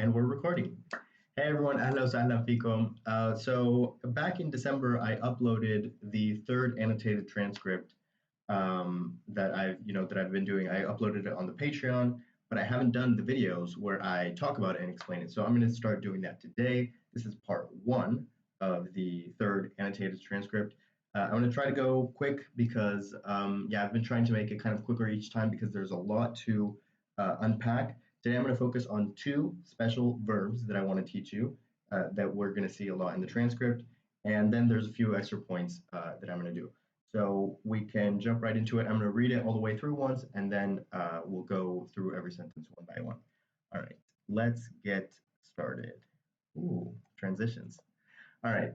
And we're recording. Hey everyone, ahla wa sahlan fikum. So back in December, I uploaded the third annotated transcript that I've been doing. I uploaded it on the Patreon, but I haven't done the videos where I talk about it and explain it. So I'm going to start doing that today. This is part one of the third annotated transcript. I'm going to try to go quick because I've been trying to make it kind of quicker each time because there's a lot to unpack. Today I'm going to focus on two special verbs that I want to teach you that we're going to see a lot in the transcript. And then there's a few extra points that I'm going to do. So we can jump right into it. I'm going to read it all the way through once, and then we'll go through every sentence one by one. All right, let's get started. Ooh, transitions. All right,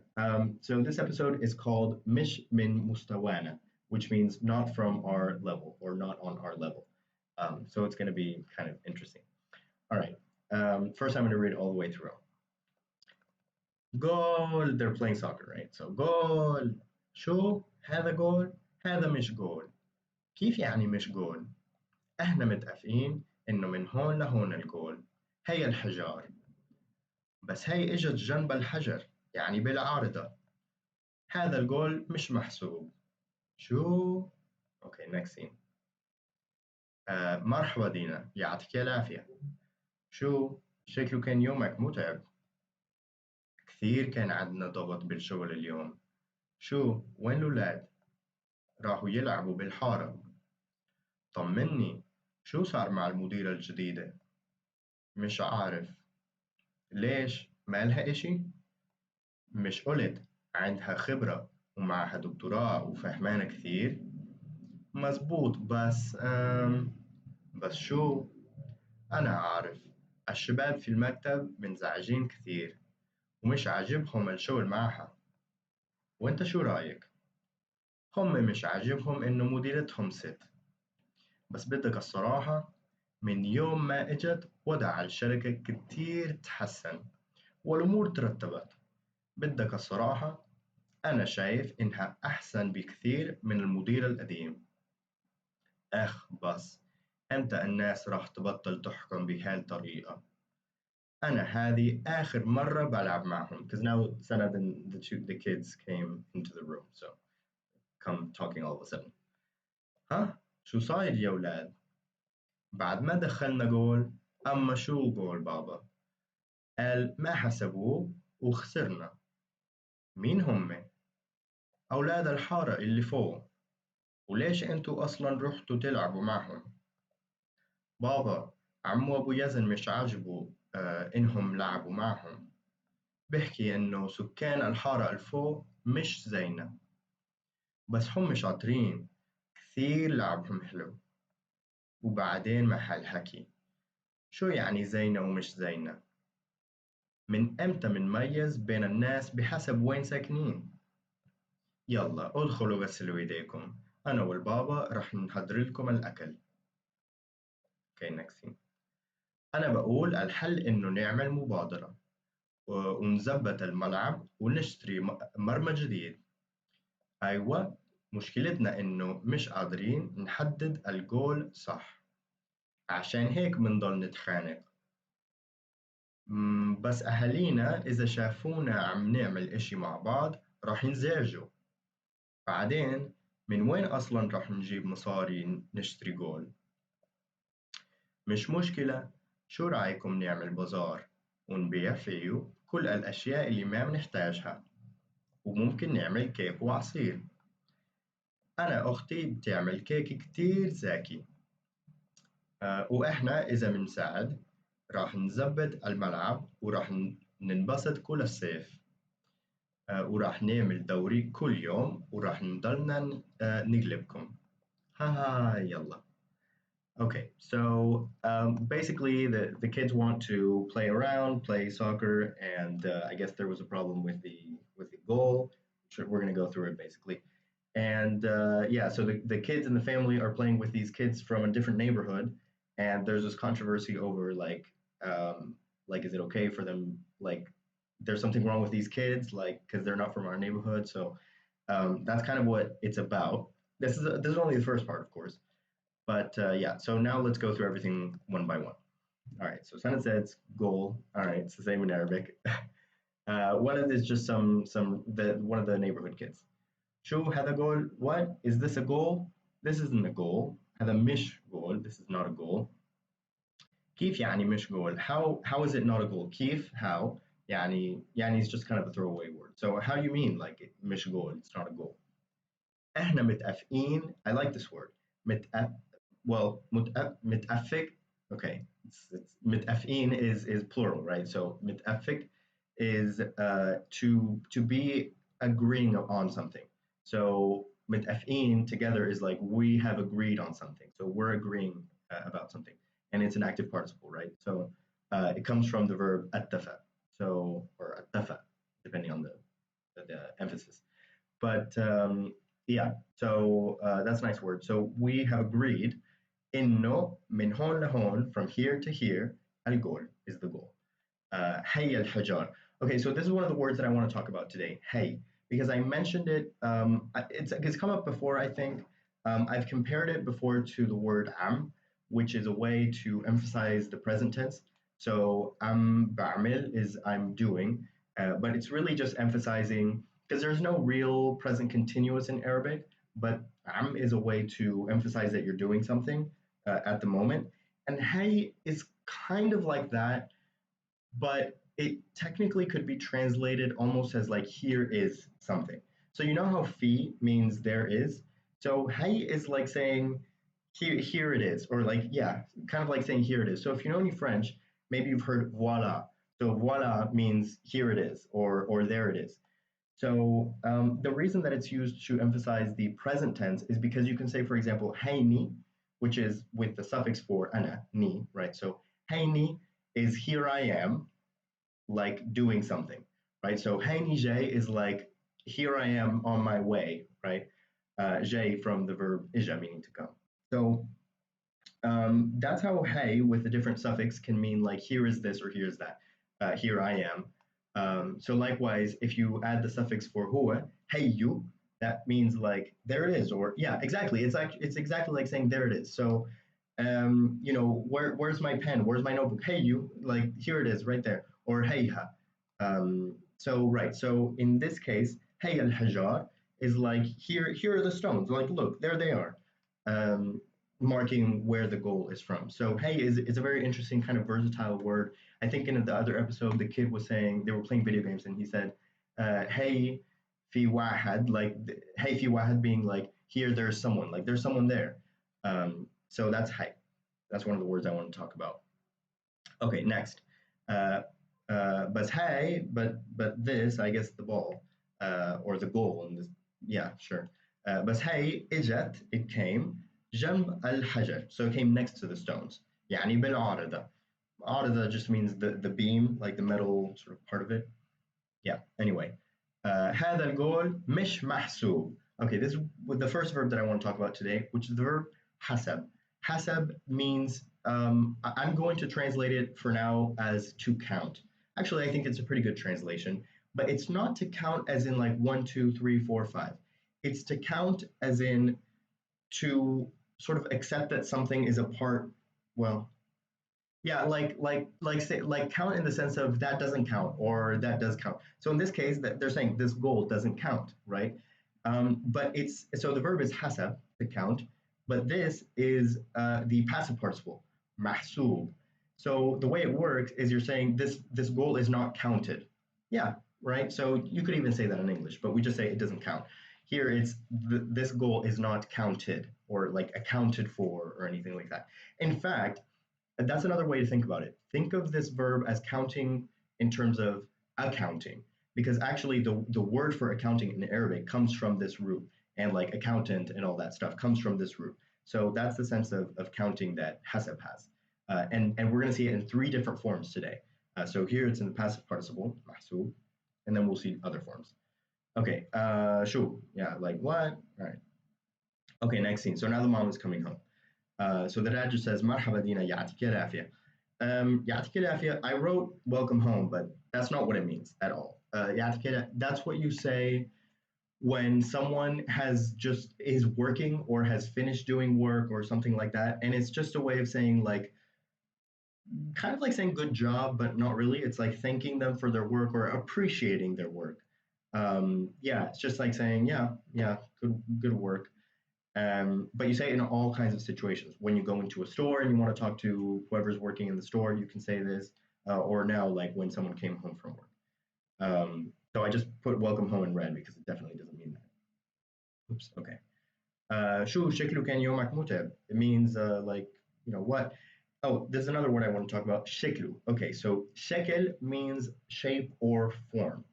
so this episode is called Mish min Mustawana, which means not from our level or not on our level. So it's going to be kind of interesting. All right, first I'm going to read it all the way through. Goal, they're playing soccer, right? So goal, شو هذا جول؟ هذا مش جول. كيف يعني مش جول؟ احنا متفقين انه من هون لهون الجول. هي الحجار. بس هي اجت جنب الحجر، يعني بالعارضة. هذا الجول مش محسوب. شو؟ Okay, next scene. مرحبا دينا، يعطيك العافية. شو؟ شكله كان يومك متعب. كثير كان عندنا ضغط بالشغل اليوم. شو؟ وين الولاد؟ راحوا يلعبوا بالحارة. طمني، شو صار مع المديرة الجديدة؟ مش عارف. ليش؟ مالها إشي؟ مش قلت عندها خبرة ومعها دكتوراه وفهمانة كثير؟ مزبوط بس شو؟ أنا عارف الشباب في المكتب منزعجين كثير ومش عاجبهم الشغل معها. وانت شو رأيك؟ هم مش عاجبهم إنه مديرتهم ست. بس بدك الصراحة من يوم ما إجت وضع الشركة كتير تحسن والأمور ترتبت. بدك الصراحة أنا شايف إنها أحسن بكثير من المدير القديم. بس إمتى الناس راح تبطل تحكم بهالطريقة؟ أنا هذه آخر مرة بلعب معهم because now Sanad and the kids came into the room so come talking all of a sudden. ها شو صاير يا ولاد؟ بعد ما دخلنا جول أما شو جول بابا؟ قال ما حسبوه وخسرنا. مين هم؟ أولاد الحارة اللي فوق. وليش أنتوا أصلا رحتوا تلعبوا معهم؟ بابا عمو أبو يزن مش عاجبه إنهم لعبوا معهم. بحكي إنه سكان الحارة الفوق مش زينا. بس هم شاطرين كثير لعبهم حلو. وبعدين محل حكي شو يعني زينا ومش زينا؟ من إمتى منميز بين الناس بحسب وين ساكنين؟ يلا ادخلوا غسلوا ايديكم، أنا والبابا رح نحضر لكم الأكل. Okay, next scene. أنا بقول الحل إنه نعمل مبادرة ونظبط الملعب ونشتري مرمى جديد. أيوة، مشكلتنا إنه مش قادرين نحدد الجول صح، عشان هيك بنضل نتخانق. بس أهالينا إذا شافونا عم نعمل إشي مع بعض راح ينزعجوا. بعدين من وين أصلا راح نجيب مصاري نشتري جول؟ مش مشكلة، شو رأيكم نعمل بازار ونبيع فيه كل الأشياء اللي ما بنحتاجها، وممكن نعمل كيك وعصير. أنا أختي بتعمل كيك كتير زاكي. وإحنا إذا بنساعد راح نزبط الملعب وراح ننبسط كل الصيف. وراح نعمل دوري كل يوم وراح نضلنا نغلبكم. يلا. Okay, so basically the kids want to play around, play soccer, and I guess there was a problem with the goal. We're going to go through it basically. And so the kids in the family are playing with these kids from a different neighborhood, and there's this controversy over like is it okay for them, like there's something wrong with these kids, like because they're not from our neighborhood. So that's kind of what it's about. This is only the first part, of course. But so now let's go through everything one by one. All right, so sentence says goal. All right, it's the same in Arabic. One of this just the one of the neighborhood kids. شو هذا goal? What is this a goal? This isn't a goal. هذا مش goal. This is not a goal. كيف يعني مش goal? How is it not a goal? كيف how يعني is just kind of a throwaway word. So how do you mean like مش goal? It's not a goal. احنا متفقين. I like this word. متأ well متأفق. Okay, it's متأفقين is plural, right? So متأفق is to be agreeing on something. So متأفقين together is like we have agreed on something. So we're agreeing about something, and it's an active participle, right? So it comes from the verb اتفق. So or اتفق, depending on the emphasis. But yeah, so that's a nice word. So we have agreed إنه من هون لهون, from here to here, الجول is the goal. هي الحجار. Okay, so this is one of the words that I want to talk about today. Hey, because I mentioned it. It's come up before, I think. I've compared it before to the word am, which is a way to emphasize the present tense. So am بعمل is I'm doing, but it's really just emphasizing because there's no real present continuous in Arabic, but am is a way to emphasize that you're doing something at the moment. And hey is kind of like that, but it technically could be translated almost as like here is something. So you know how fi means there is? So hey is like saying here it is, or like yeah, kind of like saying here it is. So if you know any French, maybe you've heard voila. So voila means here it is, or there it is. So the reason that it's used to emphasize the present tense is because you can say, for example, hayni, which is with the suffix for ana, ni, right? So hayni is here I am, like doing something, right? So hayni jay is like here I am on my way, right? Jay from the verb ija, meaning to come. So that's how hey with a different suffix can mean like here is this or here's that. Here I am. So likewise, if you add the suffix for huwa, hey you, that means like there it is, or yeah, exactly. It's exactly like saying there it is. So where's my pen? Where's my notebook? Hey you, like here it is, right there. Or hey ha. So right. So in this case, hey al hajar is like here are the stones. Like look, there they are. Um, Marking where the goal is from. So hey is a very interesting kind of versatile word. I think in the other episode the kid was saying they were playing video games and he said, hey fi wahad, like hey fi wahad being like here there's someone, like there's someone there. So that's hey. That's one of the words I want to talk about. Okay, next. Uh, but hey, but this, I guess the ball, or the goal in this, yeah, sure. But hey, ijat, it came, جنب الحجر, so it came next to the stones. يعني بالعارضة. عارضة just means the beam, like the metal sort of part of it. Yeah, anyway. هذا القول مش محسوب. Okay, this is the first verb that I want to talk about today, which is the verb hasab. Hasab means, I'm going to translate it for now as to count. Actually, I think it's a pretty good translation, but it's not to count as in like one, two, three, four, five. It's to count as in to sort of accept that something is a part, well, yeah, like say like count in the sense of that doesn't count or that does count. So in this case, that they're saying this goal doesn't count, right? But it's so the verb is hasab, to count, but this is the passive participle mahsub. So the way it works is you're saying this goal is not counted. Yeah, right. So you could even say that in English, but we just say it doesn't count. Here it's this goal is not counted or like accounted for or anything like that. In fact, that's another way to think about it. Think of this verb as counting in terms of accounting, because actually the word for accounting in Arabic comes from this root, and like accountant and all that stuff comes from this root. So that's the sense of counting that hasab has. And we're going to see it in three different forms today. So here it's in the passive participle, mahsub, and then we'll see other forms. Okay, shu, yeah, like what? All right. Okay, next scene. So now the mom is coming home. So the dad just says, Marhaba Dina, يعطيك العافية. يعطيك العافية, I wrote welcome home, but that's not what it means at all. That's what you say when someone has just is working or has finished doing work or something like that. And it's just a way of saying like, kind of like saying good job, but not really. It's like thanking them for their work or appreciating their work. Yeah, it's just like saying, yeah, yeah, good work. But you say it in all kinds of situations. When you go into a store and you want to talk to whoever's working in the store, you can say this. Or now, like when someone came home from work. So I just put welcome home in red because it definitely doesn't mean that. Oops. Okay. شو شكله كان يومك متعب. It means like, what? Oh, there's another word I want to talk about. شكله. Okay, so shekel means shape or form.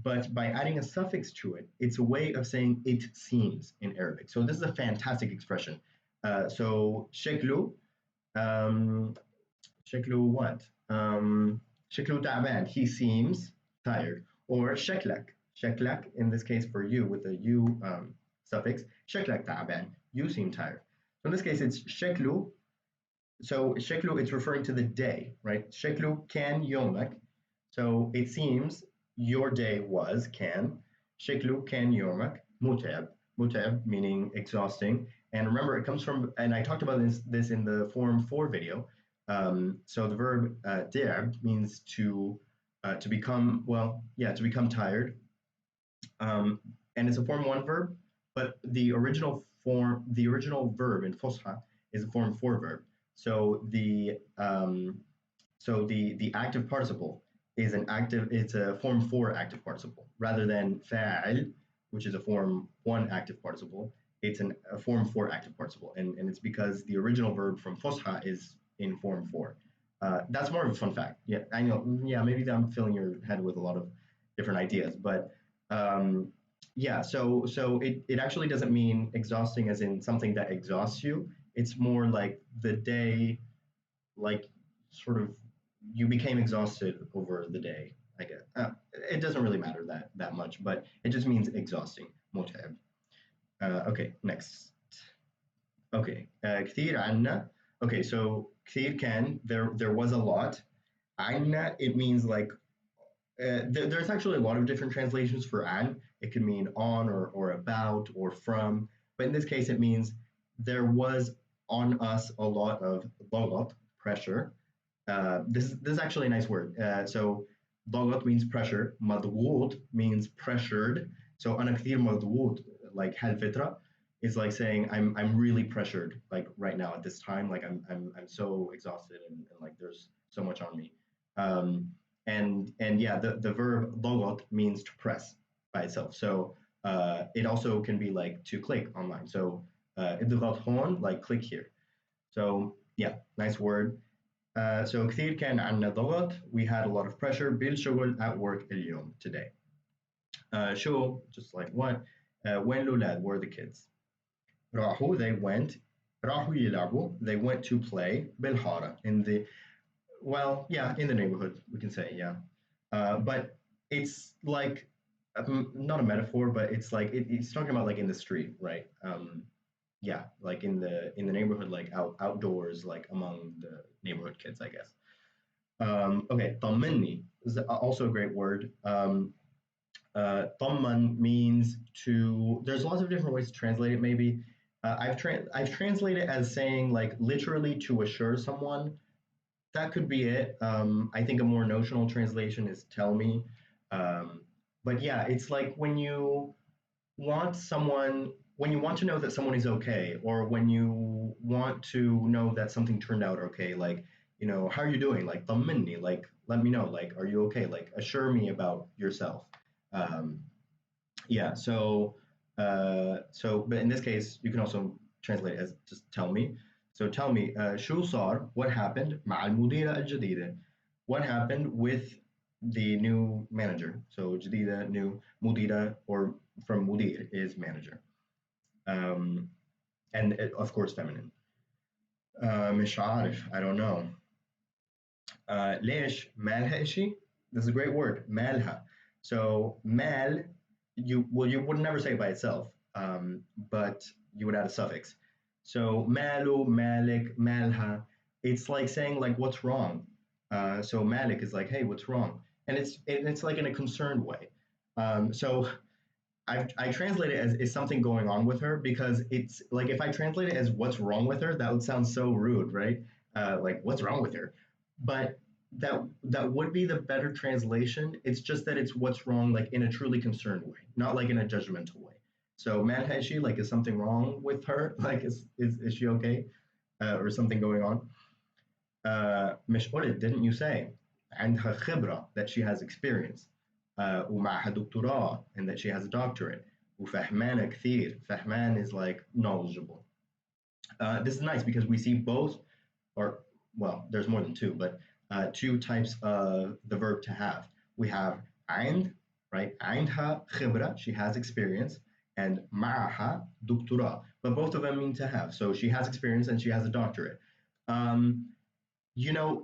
But by adding a suffix to it, it's a way of saying it seems in Arabic. So this is a fantastic expression. So sheklu, um, sheklu what? Sheklu ta'ban, he seems tired. Or sheklak, sheklak in this case for you with the u suffix, sheklak ta'ban, you seem tired. So in this case, it's sheklu. So sheklu, it's referring to the day, right? Sheklu kan yomak. So it seems your day was can. Sheklu kan yomak mutab. Mutab meaning exhausting. And remember, it comes from, and I talked about this in the form for video. So the verb means to become, well, yeah, to become tired. And it's a form one verb, but the original verb in Fosha is a form four verb. So the active participle is it's a form four active participle rather than fa'il, which is a form one active participle. It's a form four active participle, and it's because the original verb from Fosha is in form four. That's more of a fun fact. Yeah, I know. Yeah, maybe I'm filling your head with a lot of different ideas, but yeah. So it actually doesn't mean exhausting as in something that exhausts you. It's more like the day, like sort of you became exhausted over the day. I guess it doesn't really matter that much, but it just means exhausting. متعب. Okay, next. Okay, كثير عنا. Okay, so كثير كان there was a lot. عنا it means like there's actually a lot of different translations for an. It could mean on or about or from, but in this case it means there was on us a lot of ضغط, pressure. This is actually a nice word. So ضغط means pressure. مضغوط means pressured. So أنا كثير مضغوط like هالفترة is like saying I'm really pressured like right now at this time. Like I'm so exhausted and like there's so much on me. Um, and yeah, the verb ضغط means to press by itself. So it also can be like to click online. So اضغط هون, like click here. So yeah, nice word. So كثير كان عنا ضغط. We had a lot of pressure بالشغل at work اليوم today. شو, just like what? وين الأولاد, were the kids. راحوا, they went. راحوا يلعبوا, they went to play. بالحارة, in the, well, yeah, in the neighborhood, we can say, yeah. But it's like not a metaphor, but it's like it's talking about like in the street, right? Yeah, like in the neighborhood, like outdoors, like among the neighborhood kids, I guess. Okay, طمني is also a great word. طمن means to. There's lots of different ways to translate it. Maybe I've translated it as saying like literally to assure someone. That could be it. I think a more notional translation is tell me. Um, but yeah, it's like when you want to know that someone is okay, or when you want to know that something turned out okay, like, how are you doing? Like, طمني, like, let me know, like, are you okay? Like, assure me about yourself. Um, yeah, but in this case, you can also translate it as just tell me. So tell me, شو صار? What happened مع المديرة الجديدة? What happened with the new manager? So جديدة, new, مديرة, or from مدير is manager. Um, and of course feminine. مش عارف, I don't know. ليش مالها إشي? This is a great word, مالها. So mal, you would never say it by itself, but you would add a suffix. So malu, malik, malha. It's like saying like what's wrong. So malik is like, hey, what's wrong? And it's like in a concerned way. So I translate it as is something going on with her because it's like if I translate it as what's wrong with her, that would sound so rude, right? Like what's wrong with her? but that would be the better translation. It's just that it's what's wrong, like in a truly concerned way, not like in a judgmental way. So malha is she, like, is something wrong with her? Like, is she okay, or something going on? مش قلت, didn't you say عندها خبرة, that she has experience, ومعها دكتوراه, and that she has a doctorate, وفهمانة كثير. فهمان is like knowledgeable. This is nice because we see both, or well, there's more than two, but two types of the verb to have. We have عند, right? عندها خبرة, she has experience, and معها دكتوراه, but both of them mean to have. So she has experience and she has a doctorate. Um,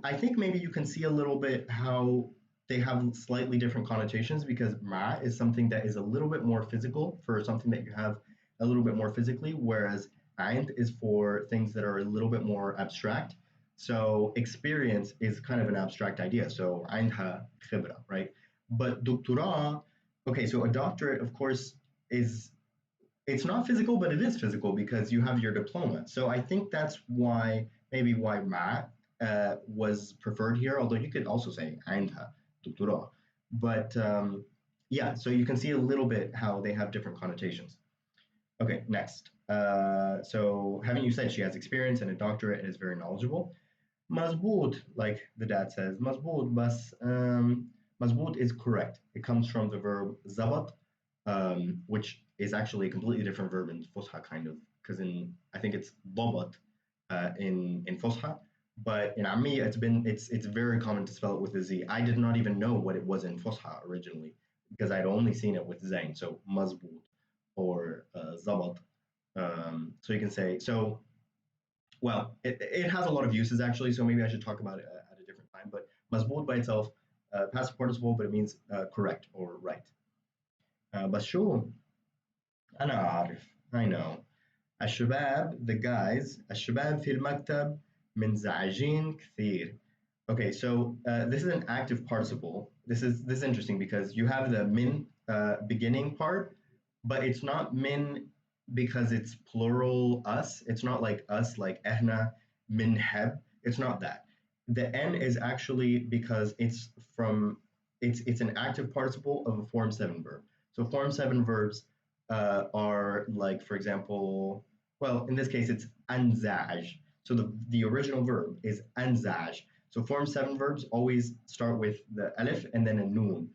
I think maybe you can see a little bit how they have slightly different connotations, because ma is something that is a little bit more physical, for something that you have a little bit more physically, whereas aint is for things that are a little bit more abstract. So experience is kind of an abstract idea. So عندها خبرة, right? But doctorate, okay, so a doctorate, of course, is it's not physical, but it is physical because you have your diploma. So I think that's maybe why ma was preferred here, although you could also say عندها دكتوراه. But yeah, so you can see a little bit how they have different connotations. Okay, next. So having you said she has experience and a doctorate and is very knowledgeable. مظبوط, like the dad says, مظبوط, بس مظبوط is correct. It comes from the verb zabat, which is actually a completely different verb in Fusha, kind of, because I think it's ضبط in Fusha, but in Ammiya it's very common to spell it with a Z. I did not even know what it was in Fusha originally because I'd only seen it with Zain, so مظبوط or zabat. So you can say so. Well, it has a lot of uses actually, so maybe I should talk about it at a different time. But مظبوط by itself, past participle, but it means correct or right. بس شو أنا عارف, I know. الشباب, the guys, الشباب في المكتب منزعجين كثير. Okay, so this is an active participle. This is interesting because you have the min beginning part, but it's not min because it's plural us. It's not like us, like ehna min heb. It's not that. The n is actually because it's an active participle of a form seven verb. So form seven verbs are like, for example, well, in this case, it's anzaj. So the original verb is anzaj. So form seven verbs always start with the alif and then a noon.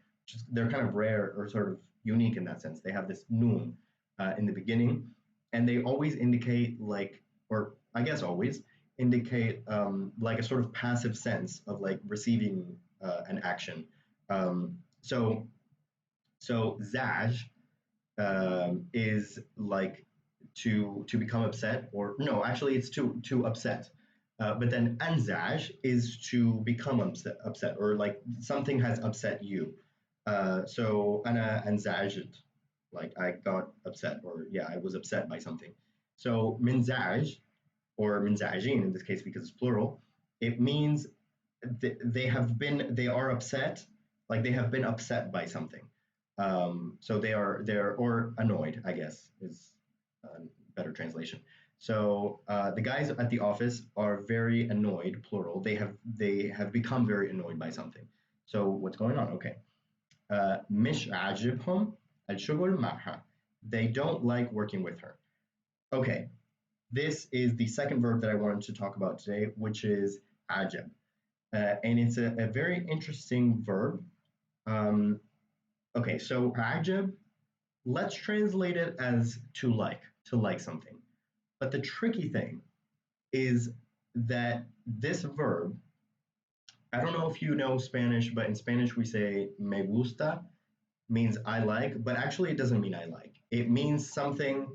They're kind of rare or sort of unique in that sense. They have this noon in the beginning, and they always indicate like, or I guess always indicate like a sort of passive sense of like receiving an action. Um, so so zaj is like to become upset, or no, actually it's to upset. But then anzaj is to become upset, or like something has upset you. So ana anzajt, like I got upset, or yeah, I was upset by something. So minzaj or minzajin in this case because it's plural, it means they are upset, like they have been upset by something. So they're or annoyed, I guess is a better translation. So the guys at the office are very annoyed, plural. They have become very annoyed by something. So what's going on? Okay. مش عاجبهم الشغل معها. They don't like working with her. Okay. This is the second verb that I wanted to talk about today, which is ajab. And it's a very interesting verb. Okay, so ajab, let's translate it as to like something. But the tricky thing is that this verb, I don't know if you know Spanish, but in Spanish we say me gusta, means I like, but actually it doesn't mean I like. It means something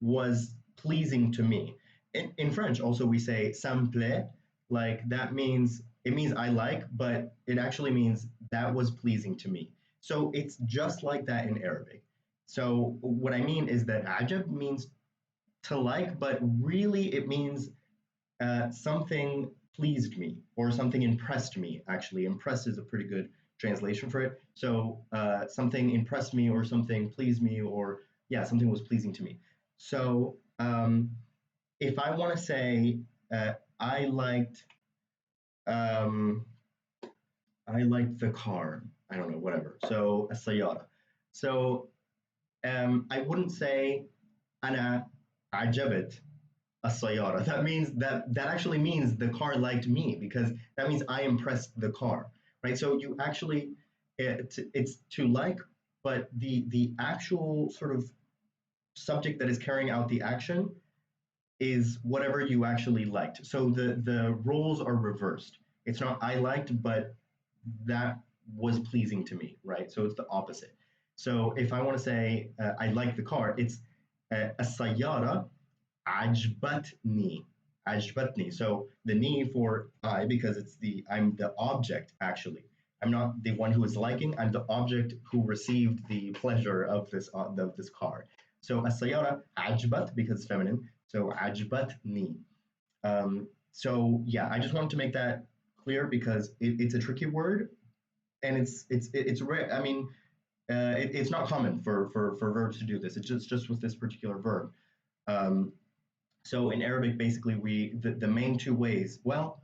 was pleasing to me. In French also we say ça me plaît, like it means I like, but it actually means that was pleasing to me. So it's just like that in Arabic. So what I mean is that ajab means to like, but really it means something pleased me or something impressed me. Actually, impressed is a pretty good translation for it. So something impressed me or something pleased me, or yeah, something was pleasing to me. So if I want to say I liked Um, I like the car. I don't know, whatever. So السيارة. So I wouldn't say أنا عجبت السيارة. That means that actually means the car liked me because that means I impressed the car, right? So you actually it's to like, but the actual sort of subject that is carrying out the action is whatever you actually liked. So the roles are reversed. It's not I liked, but that was pleasing to me, right? So it's the opposite. So if I want to say I like the car, it's السيارة عجبتني. عجبتني. So the knee for I because I'm the object actually. I'm not the one who is liking. I'm the object who received the pleasure of this car. So السيارة عجبت because it's feminine. So عجبتني. So yeah, I just wanted to make that clear because it's a tricky word and it's rare. I mean, it's not common for verbs to do this. It's just with this particular verb. Um, so in Arabic, basically, the main two ways. Well,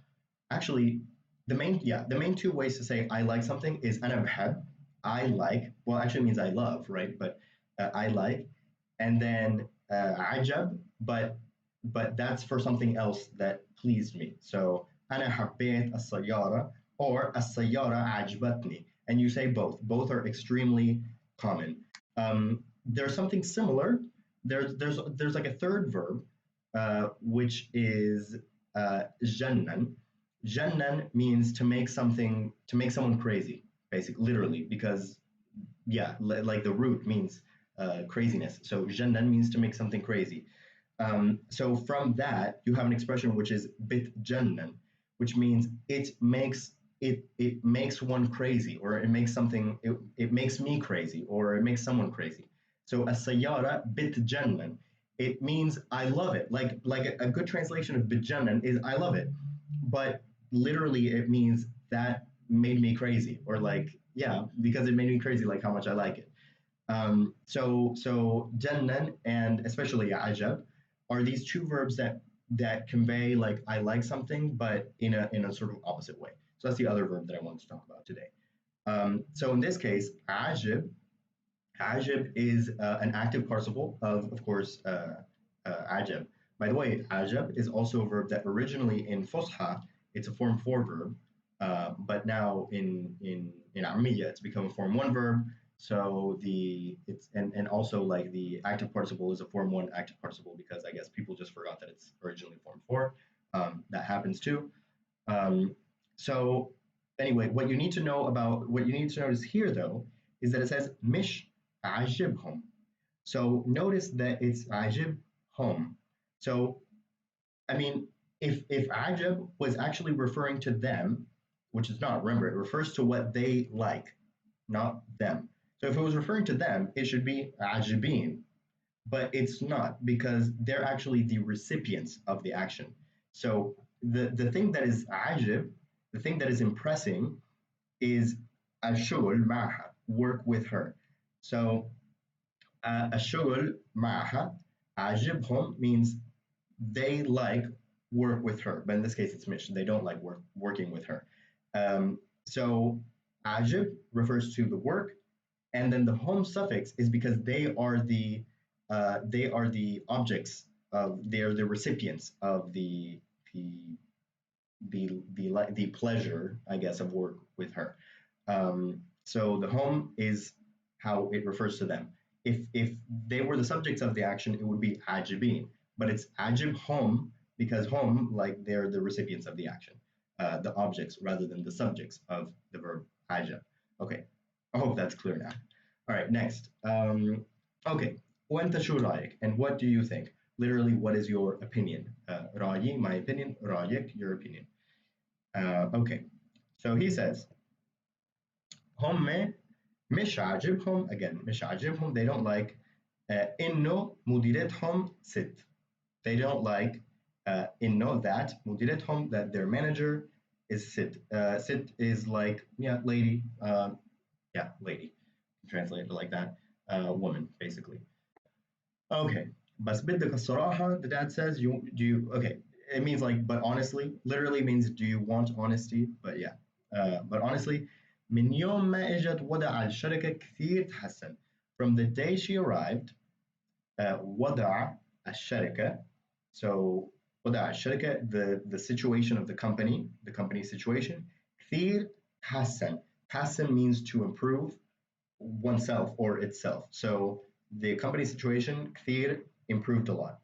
actually, the main two ways to say I like something is أنا بحب. I like. Well, actually means I love, right? But I like, and then عجب, but that's for something else that pleased me. So أنا حبيت السيارة or السيارة عجبتني, and you say both. Both are extremely common. There's something similar. There's like a third verb which is jannan. Jannan means to make someone crazy, basically, literally, because yeah, like the root means craziness. So jannan means to make something crazy. So from that, you have an expression which is bit jannan, which means it makes one crazy, or it makes me crazy, or it makes someone crazy. So as-sayyara bit jannan, it means I love it. Like a good translation of bit jannan is I love it, but literally it means that made me crazy, or like yeah, because it made me crazy, like how much I like it. So jannan and especially ajab are these two verbs that convey like I like something, but in a sort of opposite way. So that's the other verb that I wanted to talk about today. So in this case, ajib is an active participle of course, ajab. By the way, ajab is also a verb that originally in Fusha, it's a form 4 verb, but now in Ammiya, it's become a form 1 verb. So and also like the active participle is a form 1 active participle because I guess people just forgot that it's originally form 4. That happens too. Um, so anyway, what you need to notice here though is that it says mish ajibhum. So notice that it's ajibhum. So I mean, if ajib was actually referring to them, which is not, remember, it refers to what they like, not them. So if it was referring to them, it should be ajibin, but it's not because they're actually the recipients of the action. So the thing that is ajib, the thing that is impressing, is ashul maha, work with her. So ashul maha, ajibhum means they like work with her, but in this case it's mission. They don't like working with her. So ajib refers to the work, and then the home suffix is because they are the objects of they are the recipients of the pleasure, I guess, of work with her. So the home is how it refers to them. If they were the subjects of the action, it would be ajibin, but it's ajib home because home, like they're the recipients of the action, the objects rather than the subjects of the verb ajib. Okay, I hope that's clear now. All right, next. Okay, وانت شو رأيك? And what do you think? Literally, what is your opinion? رأيي, my opinion. رأيك, your opinion. Okay, so he says, هم مش عاجبهم, again, مش عاجبهم, they don't like إنه مديرتهم ست. They don't like إنه that مديرتهم, that their manager is ست. ست is like, yeah, lady. Yeah, lady. Translate it like that. Woman, basically. Okay, بس بدك الصراحة, the dad says, okay, it means like, but honestly, literally means, do you want honesty? But yeah, but honestly, من يوم ما اجت وضع الشركة كثير تحسن. From the day she arrived, وضع الشركة. So وضع الشركة, the situation of the company situation. كثير تحسن. تحسن means to improve oneself or itself. So the company situation كثير improved a lot.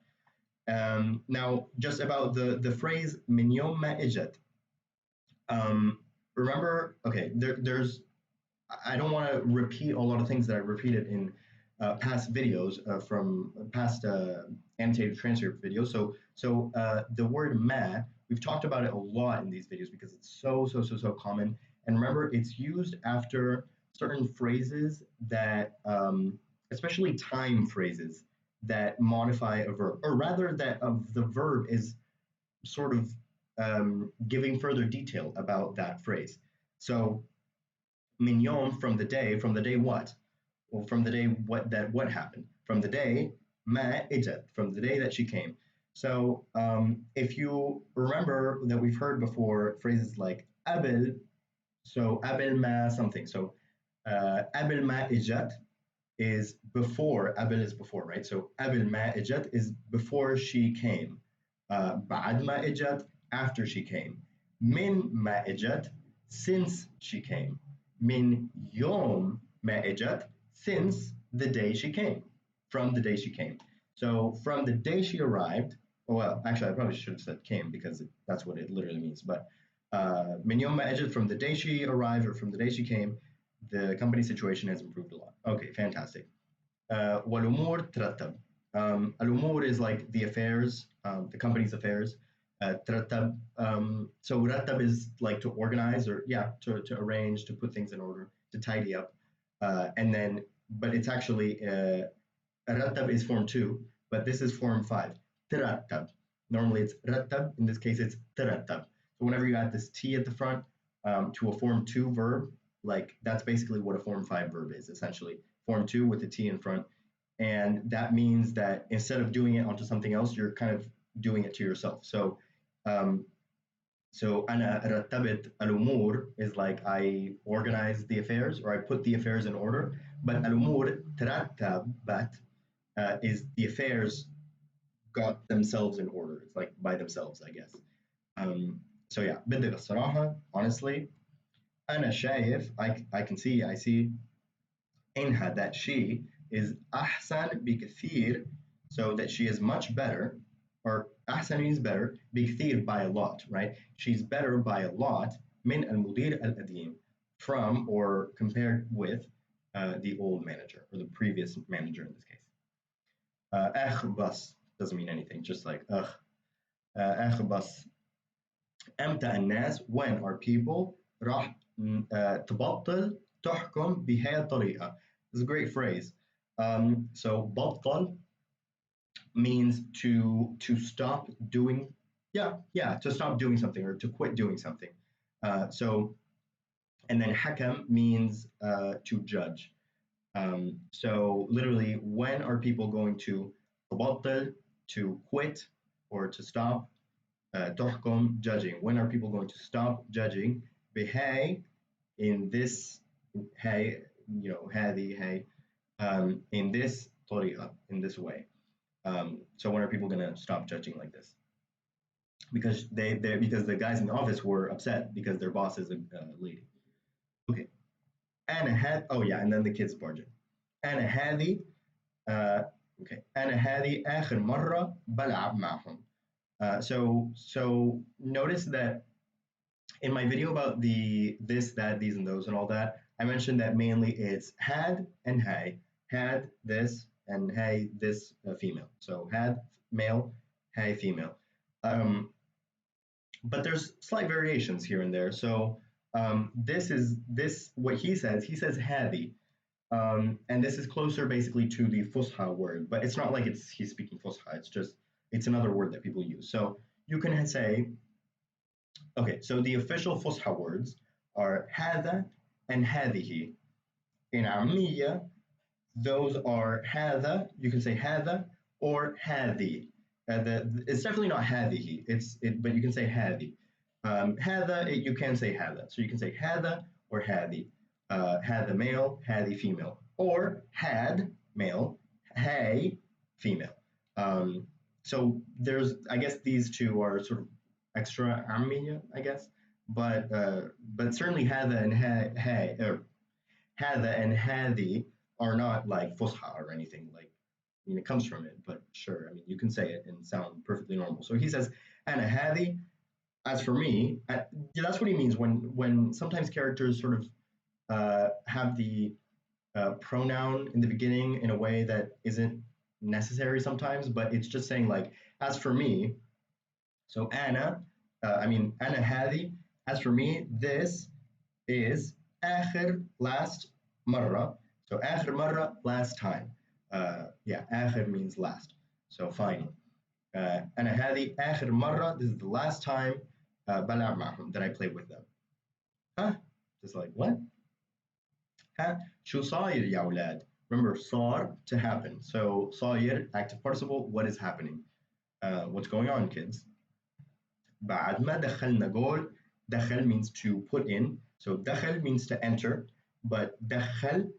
Now, just about the phrase من يوم ما اجت. Remember, okay, there's I don't want to repeat a lot of things that I repeated in past videos from past annotated transcript videos. So the word ma, we've talked about it a lot in these videos because it's so common. And remember, it's used after certain phrases that, especially time phrases that modify a verb, or rather that of the verb is sort of giving further detail about that phrase. So min yom, from the day what? Well, from the day what happened? From the day ma ijat, from the day that she came. So if you remember that we've heard before phrases like abil, so abil ma something. So abil ma ijat is before, abil is before, right? So abil ma ijat is before she came. Ba'ad ma ijat, after she came. Min ma ijat, since she came. Min yom ma ijat, since the day she came. From the day she came. So from the day she arrived, well, actually, I probably should have said came because that's what it literally means. But min yom ma ijat, from the day she arrived or from the day she came, the company situation has improved a lot. Okay, fantastic. والأمور ترتب. الأمور is like the affairs, the company's affairs. ترتب. So رتب is like to organize or yeah, to arrange, to put things in order, to tidy up. And then, but it's actually رتب is form 2, but this is form 5. ترتب. Normally it's رتب. In this case, it's ترتب. So whenever you add this T at the front to a form 2 verb, like that's basically what a form 5 verb is, essentially. Form 2 with the T in front. And that means that instead of doing it onto something else, you're kind of doing it to yourself. So أنا رتبت الأمور is like I organize the affairs or I put the affairs in order. But الأمور ترتبت is the affairs got themselves in order. It's like by themselves, I guess. So yeah, بدك الصراحة, honestly, أنا شايف, I can see, I see إنها, that she is أحسن بكثير, so that she is much better, or أحسن means better, بكثير by a lot, right? She's better by a lot من المدير القديم, from or compared with the old manager or the previous manager in this case. أخ بس doesn't mean anything, just like أخ. أخ بس. أمتى الناس, when are people راح تبطل تحكم بهذه الطريقة. This is a great phrase. So بطل means to stop doing, to stop doing something or to quit doing something. So, and then حكم means to judge. So literally, when are people going to تبطل, to quit or to stop, تحكم, judging. When are people going to stop judging? بهاي, in this, هاي, هذه, هاي, in this طريقة, in this way. So when are people going to stop judging like this? Because because the guys in the office were upset because their boss is a lady. Okay. Oh yeah, and then the kids barge in. أنا هذه okay. أنا هذه آخر مرة بلعب معهم. So notice that in my video about the this, that, these, and those, and all that, I mentioned that mainly it's had and hay. Had this and hay this female. So had male, hay female. But there's slight variations here and there. So this what he says. He says hadi. And this is closer basically to the fusha word, but it's not like he's speaking fusha. It's another word that people use. So you can say, okay, so the official fusha words are هذا and هذه. In Armenia, those are هذا, you can say هذا or هذه. it's definitely not هذه. But you can say هذه. هذا, you can say هذا. So you can say هذا or هذه. هذا male, هذه female. Or had, male, hey, female. So there's, I guess these two are sort of extra Armenia, I guess. But certainly هذا and hey, or هذا and هذه are not like fusha or anything. Like, I mean, it comes from it, but sure, I mean, you can say it and sound perfectly normal. So he says, أنا هذه. As for me, yeah, that's what he means when sometimes characters sort of have the pronoun in the beginning in a way that isn't necessary sometimes, but it's just saying like, as for me. So أنا, أنا هذه. As for me, this is آخر, last, مرة. So آخر مرة, last time. Yeah, آخر means last. So final. أنا هذه آخر مرة. This is the last time بلعب معهم, that I play with them. Huh? Just like, what? Huh? شو صاير يا أولاد? Remember, صار, to happen. So صاير, active participle, what is happening? What's going on, kids? بعد ما دخلنا جول. دخل means to put in. So دخل means to enter, but دخل,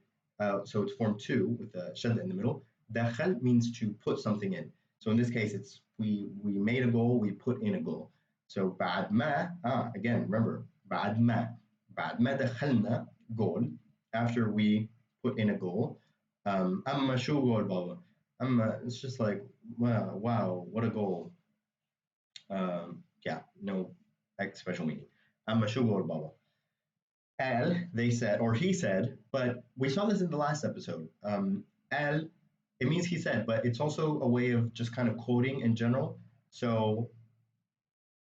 so it's form 2 with the shadda in the middle. دخل means to put something in. So in this case, it's we made a goal, we put in a goal. So بعد ما, again, remember, بعد ما دخلنا goal, after we put in a goal. أما شو goal بابا? أما, it's just like, wow, what a goal. Yeah, no special meaning. أما شو goal بابا? They said, or he said, but we saw this in the last episode. It means he said, but it's also a way of just kind of quoting in general. So,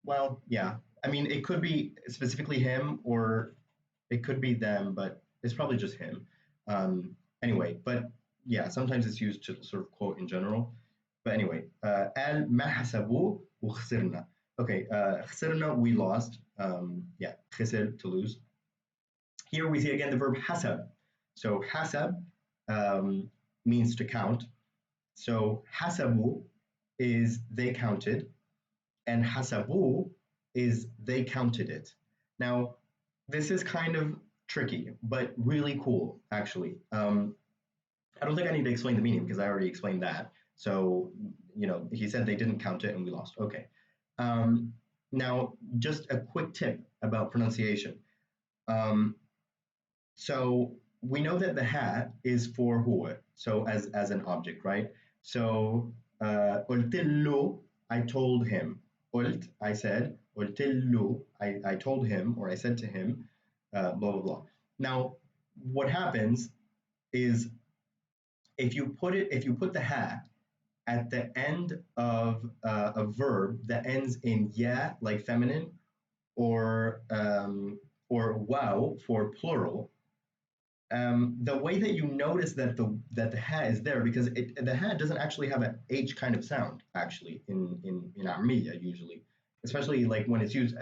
well, yeah. I mean, it could be specifically him or it could be them, but it's probably just him. Anyway, but yeah, sometimes it's used to sort of quote in general. But anyway, قال ما حسبوه وخسرنا. Okay, خسرنا, we lost. Yeah, خسر, to lose. Here we see again the verb hasab. So hasab means to count. So hasabu is they counted, and hasabu is they counted it. Now, this is kind of tricky, but really cool, actually. I don't think I need to explain the meaning because I already explained that. So, he said they didn't count it and we lost. Okay. Now, just a quick tip about pronunciation. So we know that the ha is for huwa, so as an object, right? So قلت له, I told him. قلت, I said. قلت له, I told him, or I said to him, blah blah blah. Now, what happens is if you put the ha at the end of a verb that ends in ya, like feminine, or wow for plural. The way that you notice that the ha is there, because the ha doesn't actually have an H kind of sound actually in Armenia usually, especially like when it's used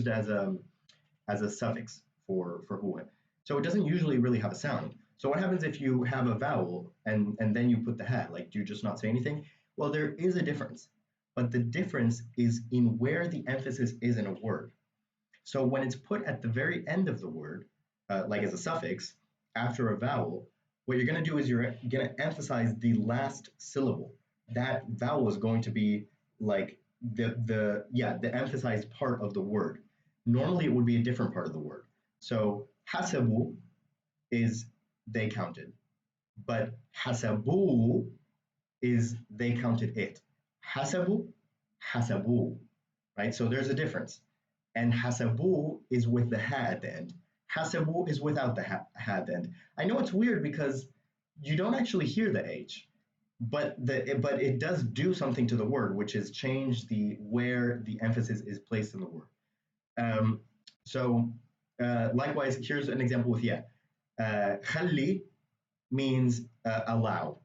as a suffix for huwa. So it doesn't usually really have a sound. So what happens if you have a vowel and then you put the ha? Like, do you just not say anything? Well, there is a difference, but the difference is in where the emphasis is in a word. So when it's put at the very end of the word, like as a suffix after a vowel, what you're going to do is you're going to emphasize the last syllable. That vowel is going to be like the emphasized part of the word. Normally, it would be a different part of the word. So hasabu is they counted, but hasabu is they counted it. Hasabu, hasabu, right? So there's a difference. And hasabu is with the ha at the end. Hasabu is without the ha at the end. I know it's weird because you don't actually hear the H, but it does do something to the word, which is change where the emphasis is placed in the word. So likewise, here's an example with yeah. خلي means allow.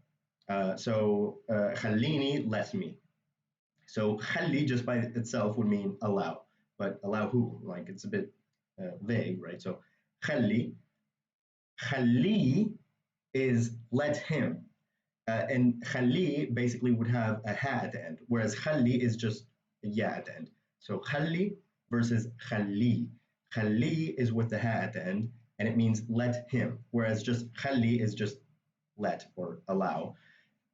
So خليني, let me. So خلي just by itself would mean allow, but allow who? Like, it's a bit vague, right? So خلي is let him. And خلي basically would have a ha at the end, whereas خلي is just a ya at the end. So خلي versus خلي. خلي is with the ha at the end, and it means let him, whereas just خلي is just let or allow.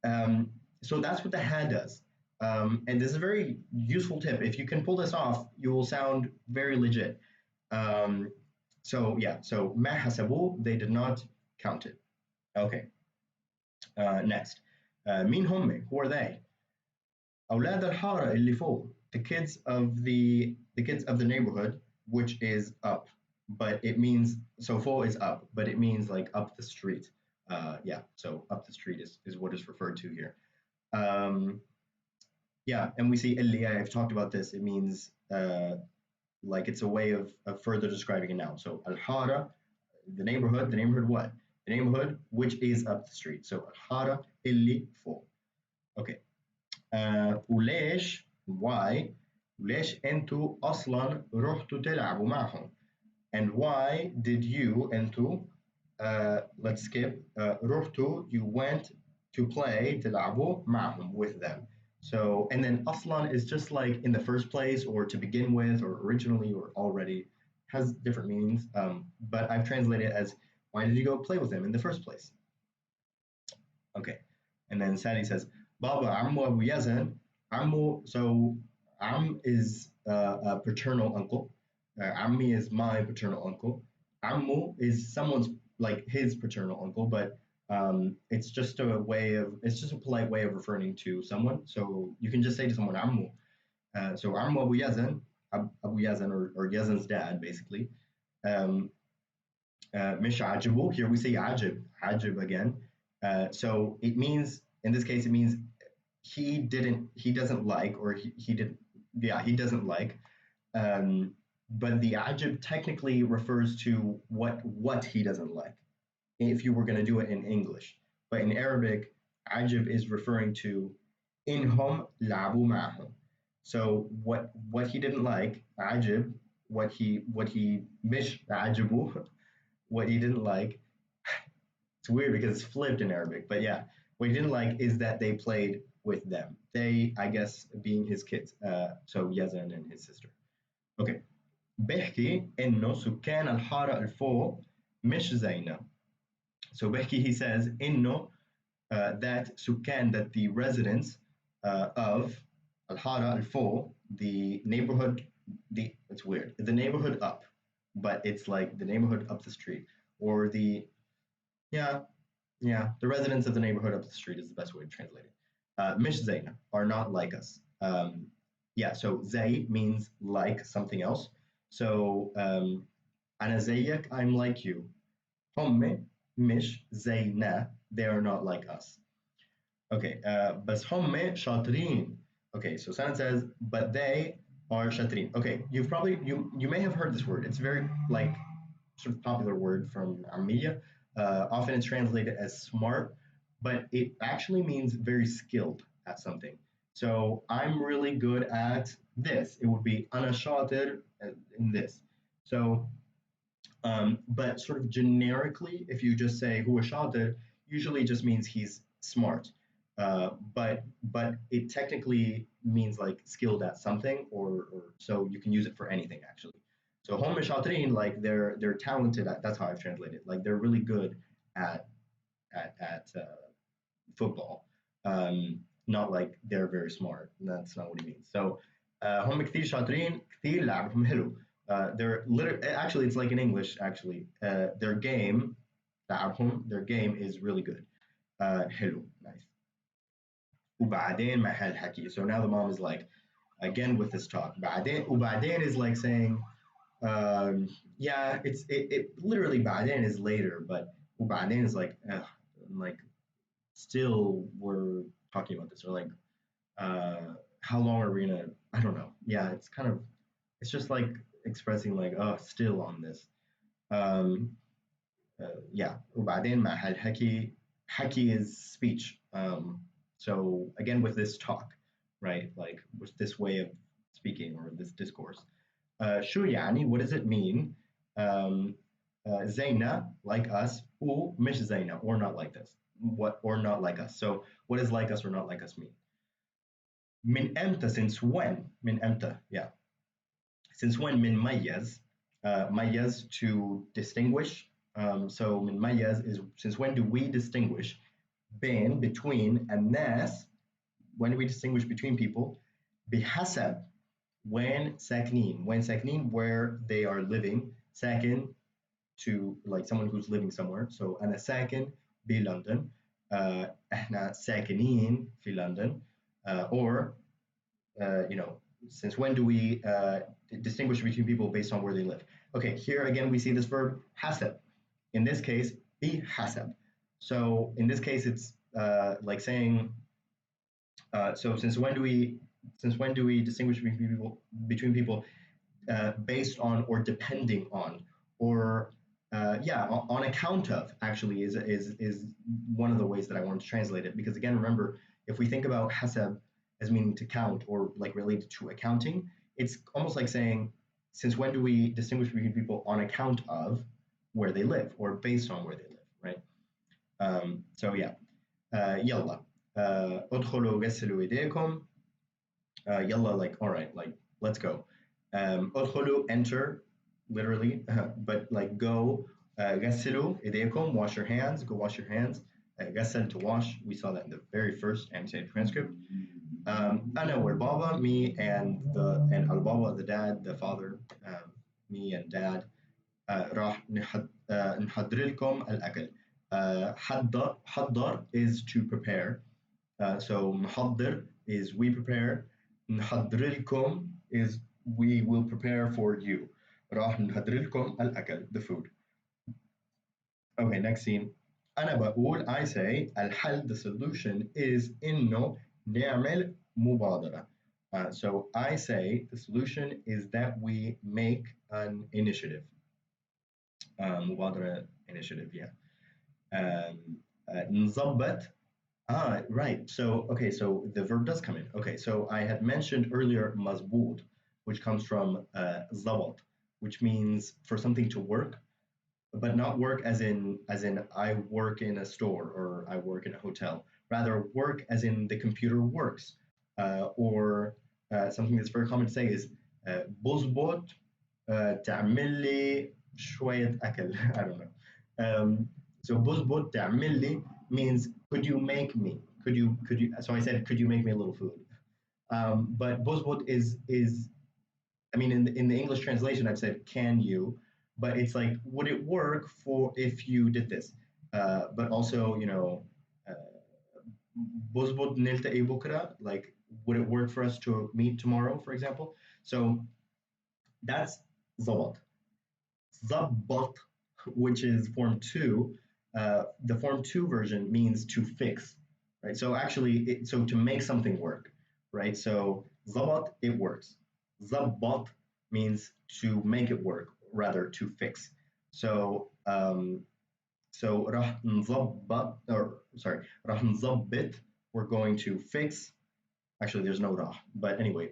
Um, so that's what the ha does. And this is a very useful tip. If you can pull this off, you will sound very legit. Um, so yeah, so ما حسبوه, they did not count it. Okay, next. مين هم? Who are they? أولاد الحارة اللي فوق. The kids of the neighborhood, which is up, but it means so فوق is up, but it means like up the street. Yeah, so up the street is what is referred to here. Yeah, and we see اللي, I've talked about this. It means like it's a way of further describing a noun. So الحارة, the neighborhood what? The neighborhood which is up the street. So الحارة اللي فوق. Okay. وليش why وليش انتوا اصلا رحتوا تلعبوا معهم, and why did you انتوا let's skip رحتوا, you went to play تلعبوا معهم, with them. So and then aslan is just like in the first place or to begin with or originally or already, has different meanings, but I've translated it as why did you go play with them in the first place. Okay, and then Sadi says Baba Ammu Abu Yazan. Ammu, so Am is a paternal uncle. Ammi is my paternal uncle. Ammu is someone's like his paternal uncle, but it's just a polite way of referring to someone. So you can just say to someone Ammu. So Ammu Abu Yazan, Abu Yazan or Yazan's dad, basically. Um, Mish Ajibu, here we say Ajib again. So it means, in this case, it means he doesn't like, or he didn't, yeah, he doesn't like. Um, but the ajib technically refers to what he doesn't like, if you were going to do it in English. But in Arabic, ajib is referring to inhum labu ma'hum. So what he didn't like, ajib, what he mish ajibu, what he didn't like. It's weird because it's flipped in Arabic, but yeah, what he didn't like is that they played with them. They, I guess, being his kids. So Yazan and his sister. Okay. بيحكي إنه سكان الحارة الفوق مش زينا. So بيحكي, he says إنه that سكان, that the residents of الحارة الفوق, the neighborhood, it's weird, the neighborhood up, but it's like the neighborhood up the street, or yeah, the residents of the neighborhood up the street is the best way to translate it. مش زينا, are not like us. Yeah, so زي means like something else. So أنا زيك, I'm like you. هم مش زينا, they are not like us. Okay, بس هم شاطرين. Okay, so Sana says, but they are شاطرين. Okay, you may have heard this word. It's very like sort of popular word from Armenia. Often it's translated as smart, but it actually means very skilled at something. So I'm really good at this. It would be ana shatir in this. So, but sort of generically, if you just say huwa shatir, usually just means he's smart. But it technically means like skilled at something, or so you can use it for anything actually. So hom shatrin, like they're talented at. That's how I've translated. Like they're really good at at football. Not like they're very smart. That's not what he means. So هم كثير شاطرين, كثير لعبهم حلو. They're literally, actually it's like in English actually. Their game, لعبهم, their game is really good. حلو, nice. وبعدين مع هالحكي. So now the mom is like, again with this talk. بعدين وبعدين is like saying, yeah, it literally بعدين is later, but وبعدين is like still we're talking about this, or like how long are we gonna, I don't know. Yeah, it's just like expressing like, oh, still on this. Um, yeah, وبعدين مع هالحكي, حكي is speech. So again with this talk, right? Like with this way of speaking or this discourse. شو يعني, what does it mean? زينا, like us, ومش زينا, or not like this. what or not like us. So what does like us or not like us mean? من امتى, since when? من امتى, yeah. Since when من ميز, ميز to distinguish. So من ميز is since when do we distinguish بين, between, الناس, when do we distinguish between people, بحسب, when ساكنين, where they are living, ساكن to like someone who's living somewhere. So أنا ساكن بلندن, إحنا ساكنين في لندن, or you know, since when do we distinguish between people based on where they live? Okay, here again we see this verb حسب. In this case, بحسب. So in this case, it's like saying, so since when do we distinguish between people based on or depending on or yeah, on account of, actually is one of the ways that I wanted to translate it, because again, remember, if we think about hasab as meaning to count or like related to accounting, it's almost like saying, since when do we distinguish between people on account of where they live or based on where they live, right? So yeah, يلا ادخلوا غسلوا ايديكم. Yalla, like, all right, like, let's go. ادخلوا, enter, literally, but like go. غسلوا ايديكم, wash your hands, go wash your hands. غسل, to wash, we saw that in the very first annotated transcript. أنا والبابا, me and al-baba, the dad, the father, me and dad. راح نحضر لكم الأكل. حضر is to prepare. So نحضر is we prepare. نحضر لكم is we will prepare for you. راح نحضر لكم الأكل, the food. Okay, next scene. أنا بقول, I say, الحل, the solution is إنه نعمل مبادرة. So I say the solution is that we make an initiative. مبادرة, initiative, yeah. نظبط. Right. So, okay, so the verb does come in. Okay, so I had mentioned earlier mazboot, which comes from zabat, which means for something to work, but not work as in I work in a store or I work in a hotel. Rather, work as in the computer works, or something that's very common to say is بظبط تعمل لي شوية أكل. I don't know. So بظبط تعمل لي means could you make me? Could you? So I said, could you make me a little food? But bozbot is I mean, in the English translation, I've said can you, but it's like, would it work for if you did this? But also, you know, bozbot نلتقي بكرة, like, would it work for us to meet tomorrow, for example? So that's zabat. Zabat, which is form two, the form two version means to fix, right? So actually, so to make something work, right? So zabat, it works. Zabat means to make it work, rather to fix. So so راح نظبط, or sorry, راح نظبط, we're going to fix. Actually, there's no rah, but anyway,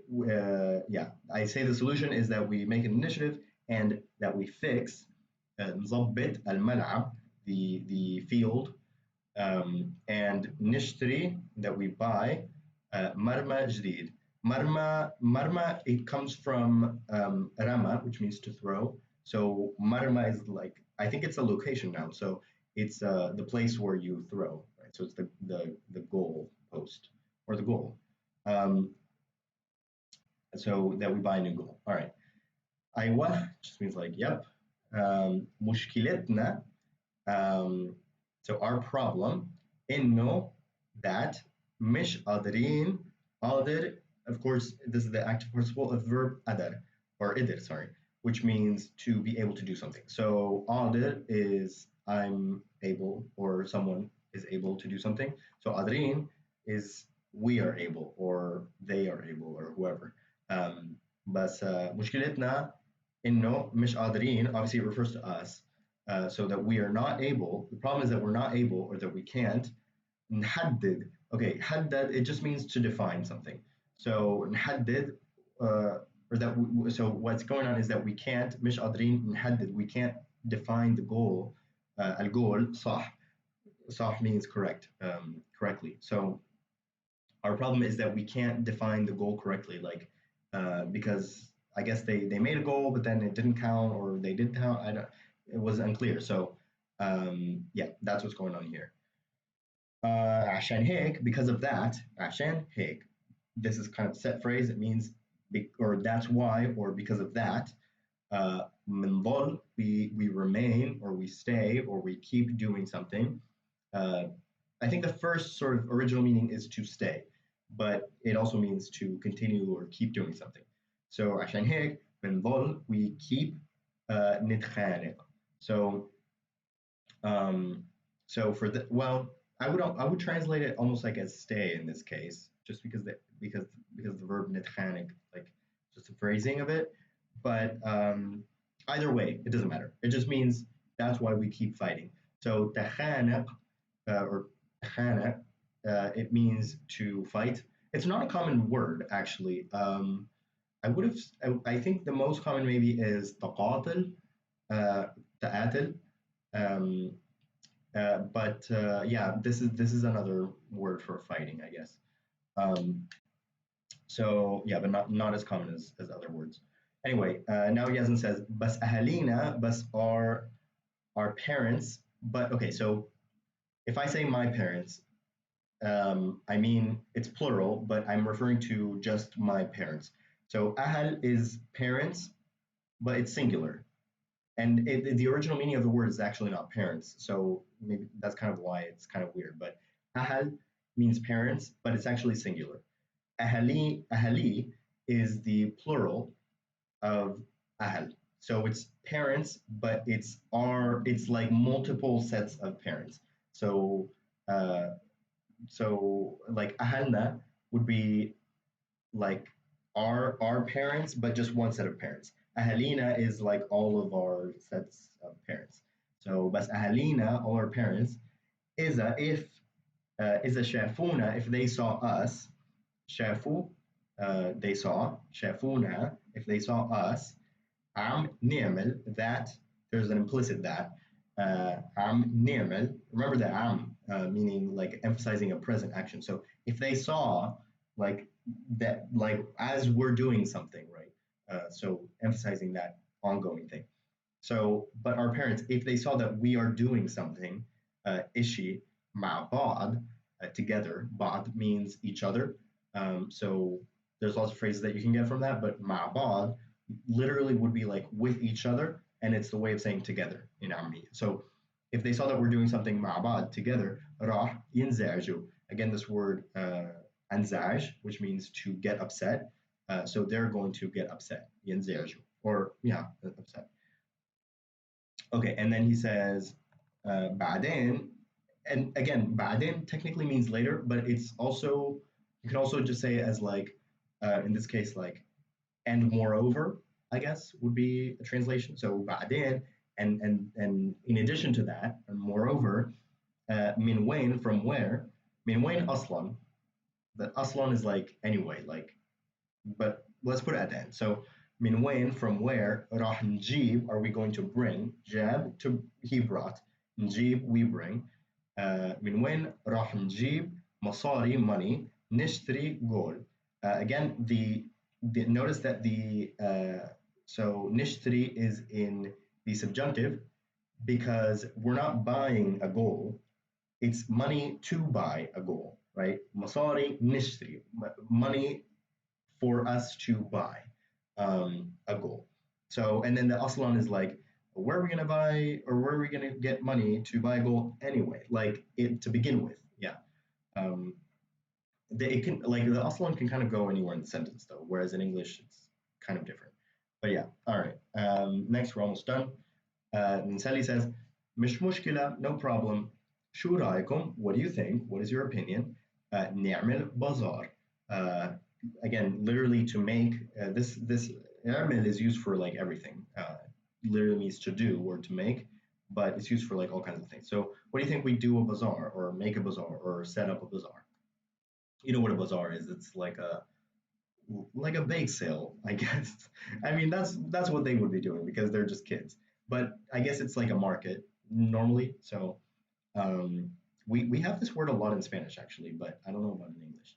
yeah, I say the solution is that we make an initiative and that we fix نظبط الملعب, the field, and نشتري, that we buy مرمى جديد. مرمى, it comes from rama, which means to throw. So marma is like, I think it's a location now. So it's the place where you throw, right? So it's the goal post or the goal. So that we buy a new goal. All right. أيوة just means like, yep. مشكلتنا, so our problem, إنه, that, مش قادرين, قادر, of course, this is the active participle of verb قدر, or قدر, sorry, which means to be able to do something. So قادر is I'm able, or someone is able to do something. So قادرين is we are able, or they are able, or whoever. بس مشكلتنا إنه مش قادرين, obviously it refers to us, so that we are not able. The problem is that we're not able, or that we can't. نحدد, okay, حدد, it just means to define something. So نحدد, or that so what's going on is that we can't, مش قادرين نحدد, we can't define the goal, الجول صح. صح means correct, correctly. So our problem is that we can't define the goal correctly, like because I guess they made a goal, but then it didn't count, or they did count. I don't. It was unclear. So yeah, that's what's going on here. عشان هيك, because of that, عشان هيك. This is kind of set phrase. It means or that's why, or because of that. منظل, we remain, or we stay, or we keep doing something. Uh, I think the first sort of original meaning is to stay, but it also means to continue or keep doing something. So عشان هيك بنظل, we keep نتخانق. So um, so for the well, I would translate it almost like as stay in this case, just because the verb nitchanik, like just the phrasing of it. But either way, it doesn't matter. It just means that's why we keep fighting. So tachanak or tachanak, it means to fight. It's not a common word actually. I would have. I think the most common maybe is taqatil, uh, ta'atil. Um, but yeah, this is another word for fighting, I guess. Um, so yeah, but not as common as other words. Anyway, now Yazin says bas ahalina, bas our parents. But okay, so if I say my parents, I mean it's plural, but I'm referring to just my parents. So ahal is parents, but it's singular. And the original meaning of the word is actually not parents, so maybe that's kind of why it's kind of weird. But ahal means parents, but it's actually singular. Ahali is the plural of ahal, so it's parents, but it's like multiple sets of parents. So uh, so like ahalna would be like our parents, but just one set of parents. Ahalina is like all of our sets of parents. So bas ahalina, all our parents, is a shafuna, if they saw us, shafu, they saw, shafuna, if they saw us, am ni'mal, that, there's an implicit that, am ni'mal, remember the am, meaning like emphasizing a present action. So if they saw like that, like as we're doing something, right? So emphasizing that ongoing thing. So, but our parents, if they saw that we are doing something, ishi مع بعض, together. Ba'd means each other. So there's lots of phrases that you can get from that, but مع بعض literally would be like with each other, and it's the way of saying together in Amri. So if they saw that we're doing something مع بعض together, راح ينزعجوا. Again, this word انزعج, which means to get upset. So they're going to get upset. ينزعجوا, or yeah, upset. Okay, and then he says بعدين, and again, بعدين technically means later, but it's also, you can also just say it as like, in this case, like, and moreover, I guess would be a translation. So بعدين, and in addition to that, and moreover, من وين, from where, من وين أصلا. The aslan is like anyway, like, but let's put it at the end. So min wain, from where, راح نجيب, are we going to bring, jab, to he brought, نجيب, we bring, من وين راح نجيب مصاري, money, نشتري, gold. Again, the notice that so nishtri is in the subjunctive because we're not buying a goal, it's money to buy a goal, right? Masari nishtri, money for us to buy a goal. So, and then the aslan is like, where are we going to buy, or where are we going to get money to buy a goal anyway? Like it to begin with, yeah. Um, it can, like, the aslan can kind of go anywhere in the sentence though, whereas in English it's kind of different. But yeah, all right. Next, we're almost done. And Sally says, مش مشكلة, no problem. شو رأيكم? What do you think? What is your opinion? نعمل بازار. Again, literally to make, this اعمل is used for like everything. Literally means to do or to make, but it's used for like all kinds of things. So what do you think we do a bazaar, or make a bazaar, or set up a bazaar? You know what a bazaar is? It's like a bake sale, I guess. I mean, that's what they would be doing because they're just kids. But I guess it's like a market normally. So, um, we have this word a lot in Spanish actually, but I don't know about it in English.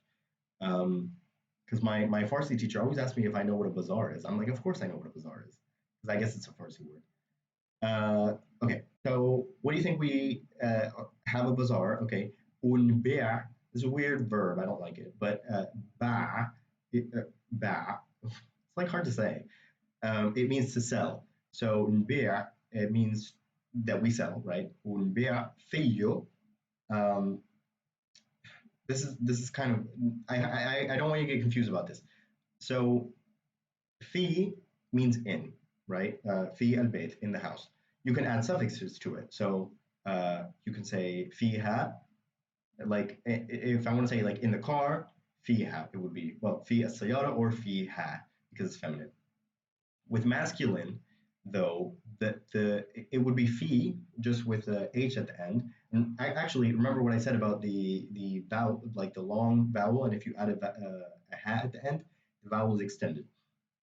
Because my Farsi teacher always asks me if I know what a bazaar is. I'm like, of course I know what a bazaar is, because I guess it's a Farsi word. Okay, so what do you think we have a bazaar? Okay, unbi' is a weird verb. I don't like it, but ba, ba, it's like hard to say. It means to sell. So unbi' it means that we sell, right? Unbi' fiyo. Um, this is kind of I don't want you to get confused about this. So fi means in, right? Fi al bayt, in the house. You can add suffixes to it. So you can say fiha, like if I want to say like in the car, fiha, it would be well fi as-sayara or fiha because it's feminine. With masculine, though, the it would be fi just with a h at the end. And I actually remember what I said about the vowel, like the long vowel, and if you add a ha at the end, the vowel is extended.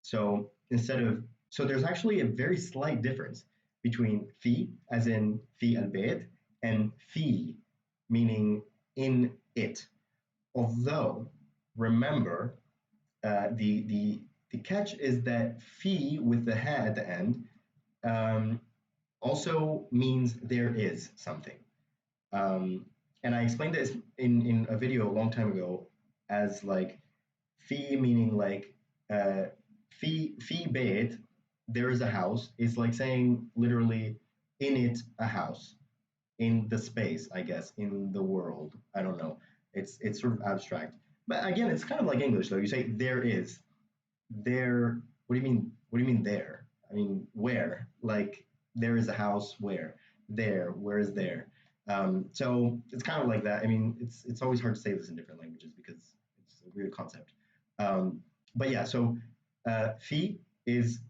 So instead of so there's actually a very slight difference between fi, as in fi al bayt, and fi, meaning in it. Although, remember, the catch is that fi with the ha at the end um, also means there is something. Um, and I explained this in a video a long time ago as like fi meaning like uh, fi bayt, there is a house, is like saying literally in it a house, in the space, I guess, in the world. I don't know. It's sort of abstract. But again, it's kind of like English though. You say there is. There, what do you mean? What do you mean there? I mean where? Like there is a house where? There, where is there? So it's kind of like that. I mean, it's always hard to say this in different languages because it's a weird concept. Um, but yeah, so fi is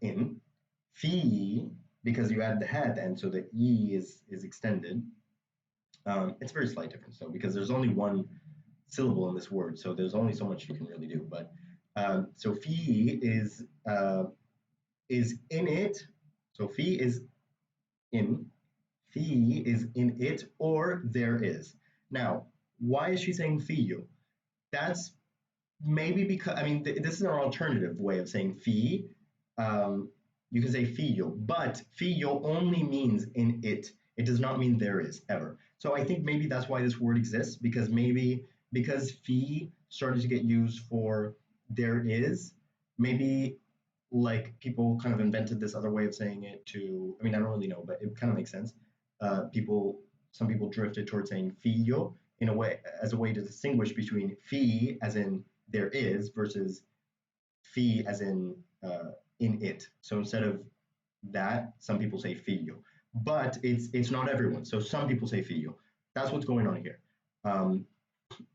in. Fi, because you add the ha at the end, so the e is extended. It's a very slight difference though, because there's only one syllable in this word, so there's only so much you can really do. But so fi is in it. So fi is in. Fi is in it, or there is. Now, why is she saying fiyo? That's maybe because I mean this is an alternative way of saying fi. Um, you can say fiyo, but fiyo only means in it. It does not mean there is ever. So I think maybe that's why this word exists because maybe because fi started to get used for there is, maybe like people kind of invented this other way of saying it to. I mean I don't really know, but it kind of makes sense. People some people drifted towards saying fiyo in a way as a way to distinguish between fi as in there is versus fi as in it. So instead of that, some people say fiyo, but it's not everyone. So some people say fiyo. That's what's going on here. Um,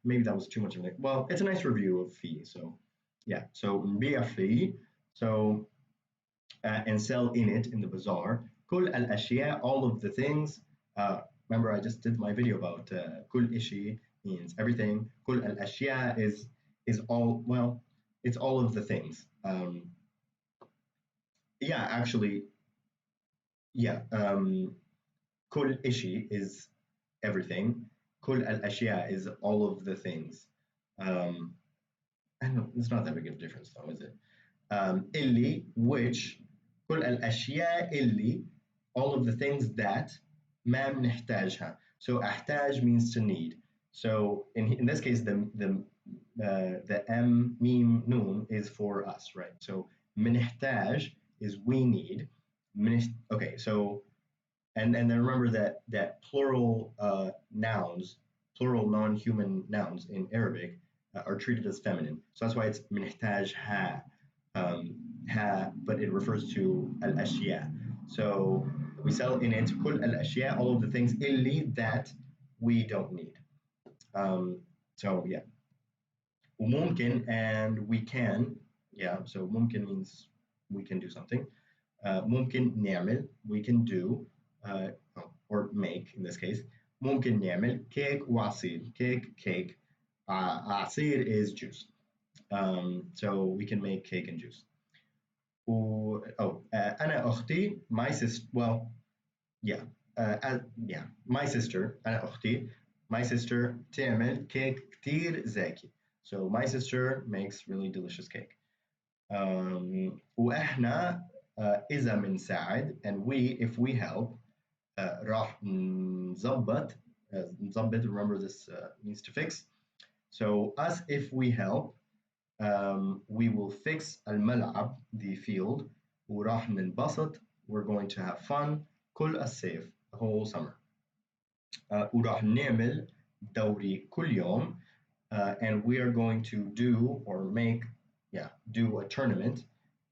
Maybe that was too much of it. Well, it's a nice review of fi. So yeah. So nbi'a fi. So and sell in it in the bazaar. كل الأشياء, all of the things. Remember, I just did my video about كل إشي means everything. كل الأشياء is all, well, it's all of the things. Yeah, actually, yeah. كل إشي is everything. كل الأشياء is all of the things. I know it's not that big of a difference though, is it? اللي, which, كل الأشياء اللي, all of the things that ما بنحتاجها. So أحتاج means to need. So in this case, the M meme noon is for us, right? So بنحتاج is we need. Okay, so and then remember that plural nouns, plural non-human nouns in Arabic are treated as feminine. So that's why it's منحتاجها, ha, but it refers to al-ashya. So we sell in it كل الأشياء, all of the things اللي that we don't need. So yeah. وممكن, and we can. Yeah, so ممكن means we can do something. ممكن نعمل, we can do, or make in this case. ممكن نعمل cake وعصير. Cake. عصير is juice. So we can make cake and juice. أنا أختي, my sister, well, yeah. yeah, my sister أنا أختي my sister تعمل كيك كتير زاكي. So my sister makes really delicious cake. وإحنا إذا بنساعد and we if we help راح نظبط نظبط, remember this means to fix. So us if we help, we will fix الملعب, the field, وراح ننبسط, we're going to have fun كل الصيف, the whole summer. وراح نعمل دوري كل يوم, and we are going to do or make, yeah, do a tournament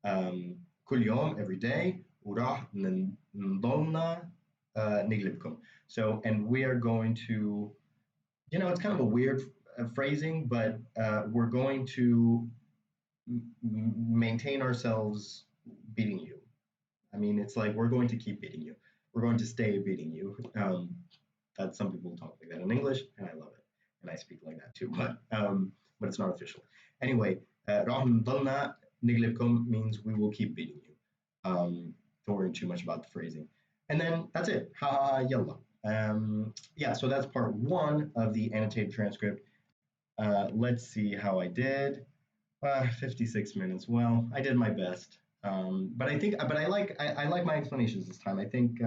كل يوم, every day, وراح نضلنا نغلبكم. So, and we are going to, it's kind of a weird phrasing, but we're going to maintain ourselves beating you. I mean, it's like we're going to keep beating you. We're going to stay beating you. That some people talk like that in English, and I love it, and I speak like that too. But it's not official. Anyway, راح نضلنا نغلبكم means we will keep beating you. Don't worry too much about the phrasing. And then that's it. Ha ha ha, yalla. Yeah, so that's part one of the annotated transcript. Let's see how I did. 56 minutes. Well, I did my best. But I like my explanations this time. I think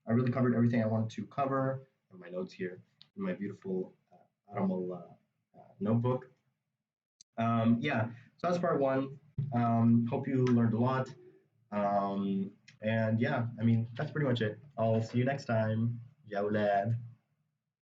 I really covered everything I wanted to cover. I have my notes here in my beautiful Aramal notebook. Yeah, so that's part one. Hope you learned a lot. And yeah, I mean, that's pretty much it. I'll see you next time. Ya,